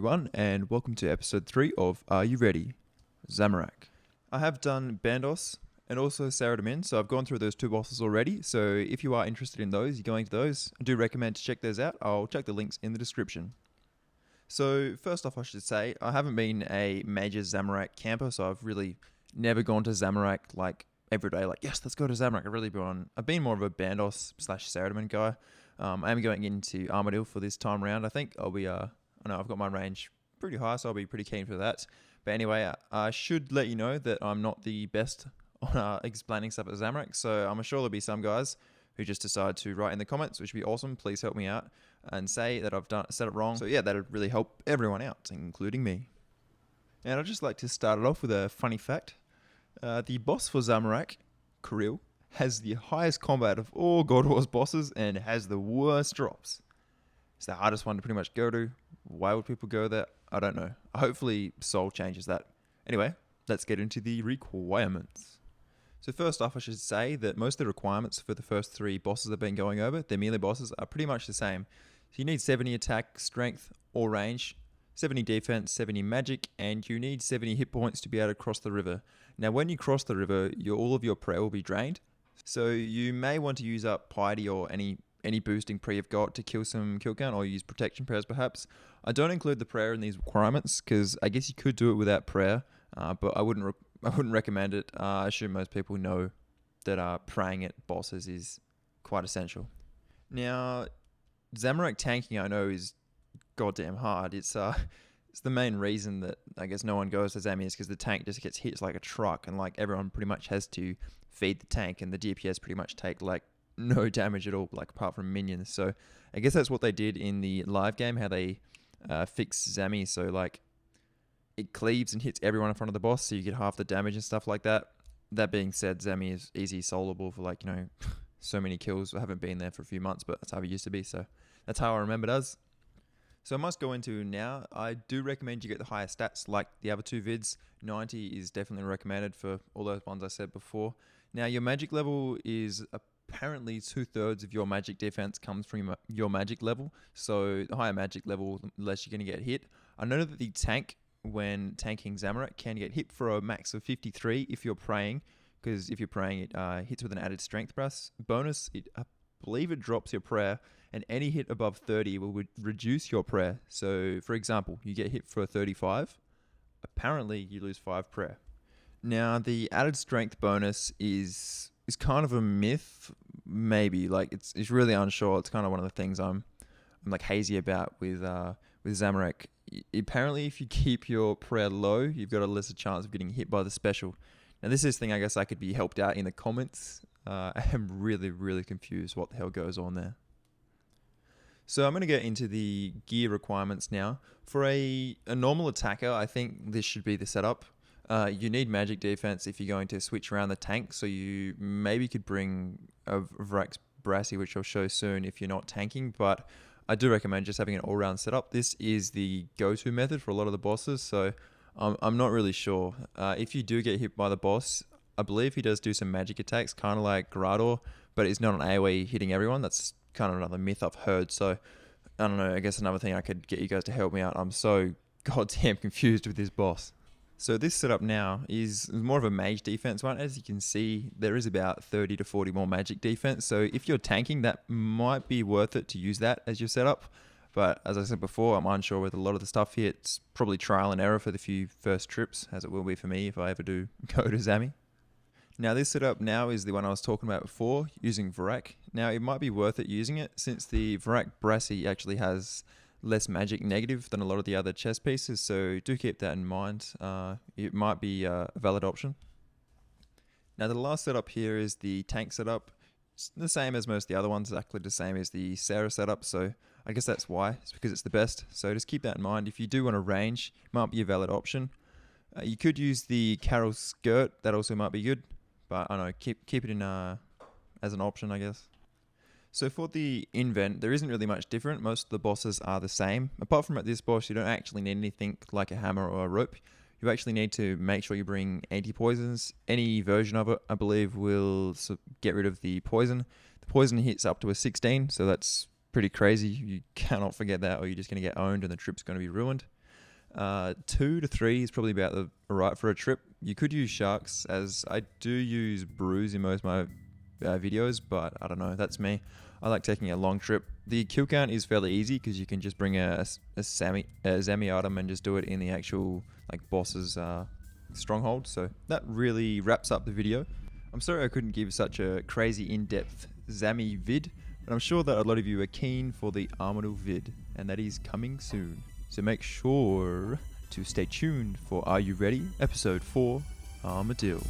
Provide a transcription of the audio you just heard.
everyone, and welcome to episode 3 of Are You Ready? Zamorak. I have done Bandos and also Saradomin, so I've gone through those two bosses already, so if you are interested in those, you're going to those, I do recommend to check those out. I'll check the links in the description. So first off, I should say, I haven't been a major Zamorak camper, so I've really never gone to Zamorak like every day, like, yes, let's go to Zamorak. I've been more of a Bandos / Saradomin guy. I am going into Armadillo for this time round. I think I'll be, I know I've got my range pretty high, so I'll be pretty keen for that. But anyway, I should let you know that I'm not the best on explaining stuff at Zamorak, so I'm sure there'll be some guys who just decide to write in the comments, which would be awesome. Please help me out and say that I've said it wrong. So yeah, that'd really help everyone out, including me. And I'd just like to start it off with a funny fact. The boss for Zamorak, Kirill, has the highest combat of all God Wars bosses and has the worst drops. It's the hardest one to pretty much go to. Why would people go there? I don't know. Hopefully Soul changes that. Anyway, let's get into the requirements. So first off, I should say that most of the requirements for the first 3 bosses I've been going over, the melee bosses, are pretty much the same. So you need 70 attack, strength, or range, 70 defense, 70 magic, and you need 70 hit points to be able to cross the river. Now when you cross the river, all of your prayer will be drained. So you may want to use up piety or any boosting prayer you've got to kill some kill count, or use protection prayers perhaps. I don't include the prayer in these requirements because I guess you could do it without prayer, but I wouldn't recommend it. I assume most people know that praying at bosses is quite essential. Now, Zamorak tanking I know is goddamn hard. It's the main reason that I guess no one goes to Zami is because the tank just gets hit like a truck, and like everyone pretty much has to feed the tank, and the DPS pretty much take like no damage at all, like apart from minions. So I guess that's what they did in the live game, how they fixed Zami, so like it cleaves and hits everyone in front of the boss, so you get half the damage and stuff like that. That being said, Zami is easy soloable for like, so many kills. I haven't been there for a few months, but that's how it used to be, so that's how I remember it as. So I must go into now. I do recommend you get the higher stats like the other 2 vids. 90 is definitely recommended for all those ones I said before. Now your magic level is apparently 2/3 of your magic defense comes from your magic level. So the higher magic level, the less you're going to get hit. I know that the tank, when tanking Zamorak, can get hit for a max of 53 if you're praying. Because if you're praying, it hits with an added strength bonus. I believe it drops your prayer, and any hit above 30 will reduce your prayer. So for example, you get hit for a 35, apparently you lose 5 prayer. Now the added strength bonus is kind of a myth, maybe. Like it's really unsure. It's kind of one of the things I'm like hazy about with Zamorak. Apparently if you keep your prayer low, you've got a lesser chance of getting hit by the special. Now this is the thing I guess I could be helped out in the comments. I am really confused what the hell goes on there. So I'm going to get into the gear requirements now. For a normal attacker, I think this should be the setup. You need magic defense if you're going to switch around the tank, so you maybe could bring a Varax Brassy, which I'll show soon if you're not tanking, but I do recommend just having an all-round setup. This is the go-to method for a lot of the bosses, so I'm not really sure. If you do get hit by the boss, I believe he does do some magic attacks, kind of like Grador, but it's not an AoE hitting everyone. That's kind of another myth I've heard. So I don't know, I guess another thing I could get you guys to help me out. I'm so goddamn confused with this boss. So this setup now is more of a mage defense one. As you can see, there is about 30 to 40 more magic defense. So if you're tanking, that might be worth it to use that as your setup. But as I said before, I'm unsure with a lot of the stuff here. It's probably trial and error for the few first trips, as it will be for me if I ever do go to Zami. Now this setup now is the one I was talking about before, using Varax. Now it might be worth it using it, since the Varax Brassy actually has less magic negative than a lot of the other chess pieces, so do keep that in mind. It might be a valid option. Now the last setup here is the tank setup. It's the same as most of the other ones, exactly the same as the Sarah setup, so I guess that's why. It's because it's the best, so just keep that in mind. If you do want to range, it might be a valid option. You could use the Carol skirt, that also might be good. But I don't know, keep it in as an option, I guess. So for the invent, there isn't really much different. Most of the bosses are the same. Apart from at this boss, you don't actually need anything like a hammer or a rope. You actually need to make sure you bring anti-poisons. Any version of it, I believe, will get rid of the poison. The poison hits up to a 16, so that's pretty crazy. You cannot forget that, or you're just going to get owned and the trip's going to be ruined. 2 to 3 is probably about the right for a trip. You could use sharks, as I do use brews in most of my videos, but I don't know, that's me. I like taking a long trip. The kill count is fairly easy because you can just bring a Zami item and just do it in the actual boss's stronghold. So that really wraps up the video. I'm sorry I couldn't give such a crazy in-depth Zami vid, but I'm sure that a lot of you are keen for the Armadillo vid, and that is coming soon. So make sure to stay tuned for Are You Ready? Episode 4, Armadillo.